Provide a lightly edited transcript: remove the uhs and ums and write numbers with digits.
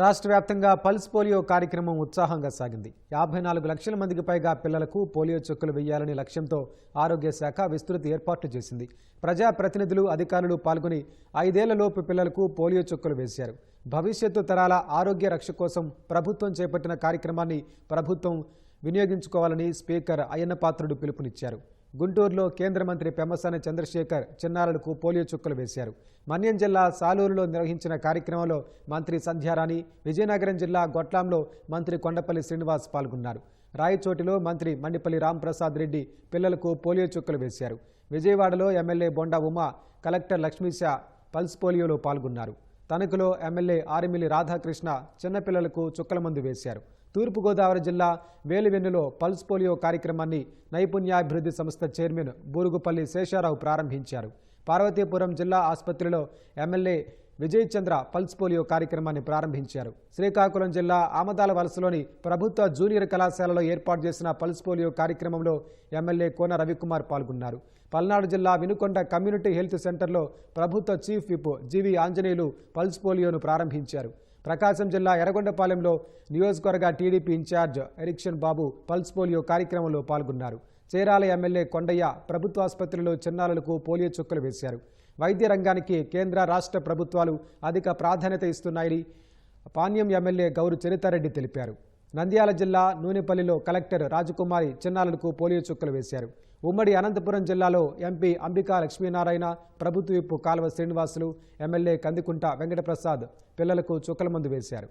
రాష్ట్ర వ్యాప్తంగా pulse polio కార్యక్రమం ఉత్సాహంగా సాగింది. 54 లక్షల మందికి పైగా పిల్లలకు పోలియో చుక్కలు వేయాలనే లక్ష్యంతో ఆరోగ్య శాఖ విస్తృత ఏర్పాట్లు చేసింది. ప్రజా ప్రతినిధులు, అధికారులు పాల్గొని 5 ఏళ్లలోపు పిల్లలకు పోలియో చుక్కలు వేశారు. భవిష్యత్తు తరాల ఆరోగ్య రక్ష కోసం ప్రభుత్వం చేపట్టిన కార్యక్రమాన్ని ప్రభుత్వం వినియోగించుకోవాలని స్పీకర్ అయ్యన్నపాత్రుడు పిలుపునిచ్చారు. గుంటూరులో కేంద్ర మంత్రి పెమ్మసాని చంద్రశేఖర్ చిన్నారులకు పోలియో చుక్కలు వేశారు. మన్యం జిల్లా సాలూరులో నిర్వహించిన కార్యక్రమంలో మంత్రి సంధ్యారాణి, విజయనగరం జిల్లా గొట్లాంలో మంత్రి కొండపల్లి శ్రీనివాస్ పాల్గొన్నారు. రాయచోటిలో మంత్రి మండిపల్లి రాంప్రసాద్ రెడ్డి పిల్లలకు పోలియో చుక్కలు వేశారు. విజయవాడలో MLA Bonda Uma, collector Lakshmisha pulse పోలియోలో పాల్గొన్నారు. తణుకులో ఎమ్మెల్యే ఆరిమిల్లి రాధాకృష్ణ చిన్నపిల్లలకు చుక్కల మందు వేశారు. తూర్పుగోదావరి జిల్లా వేలివెన్నులో పల్స్ పోలియో కార్యక్రమాన్ని నైపుణ్యాభివృద్ధి సంస్థ చైర్మన్ బూరుగుపల్లి శేషారావు ప్రారంభించారు. పార్వతీపురం జిల్లా ఆసుపత్రిలో ఎమ్మెల్యే విజయ్ చంద్ర పల్స్ పోలియో కార్యక్రమాన్ని ప్రారంభించారు. శ్రీకాకుళం జిల్లా ఆమదాల వలసలోని ప్రభుత్వ జూనియర్ కళాశాలలో ఏర్పాటు చేసిన పల్స్ పోలియో కార్యక్రమంలో ఎమ్మెల్యే కోన రవికుమార్ పాల్గొన్నారు. పల్నాడు జిల్లా వినుకొండ కమ్యూనిటీ హెల్త్ సెంటర్లో ప్రభుత్వ చీఫ్ విప్ జీవి ఆంజనేయులు పల్స్ పోలియోను ప్రారంభించారు. ప్రకాశం జిల్లా ఎర్రగొండపాలెంలో నియోజకవర్గ టీడీపీ ఇన్ఛార్జ్ ఎరిక్షన్ బాబు పల్స్ పోలియో కార్యక్రమంలో పాల్గొన్నారు. చీరాల ఎమ్మెల్యే కొండయ్య ప్రభుత్వాసుపత్రిలో చిన్నారులకు పోలియో చుక్కలు వేశారు. వైద్య రంగానికి కేంద్ర రాష్ట్ర ప్రభుత్వాలు అధిక ప్రాధాన్యత ఇస్తున్నాయని పాణ్యం ఎమ్మెల్యే గౌరు చరితారెడ్డి తెలిపారు. నంద్యాల జిల్లా నూనెపల్లిలో కలెక్టర్ రాజకుమారి చిన్నారులకు పోలియో చుక్కలు వేశారు. ఉమ్మడి అనంతపురం జిల్లాలో ఎంపీ అంబికా లక్ష్మీనారాయణ, ప్రభుత్వ విప్ కాల్వ శ్రీనివాసులు, ఎమ్మెల్యే కందికుంట వెంకటప్రసాద్ పిల్లలకు చుక్కల మందు వేశారు.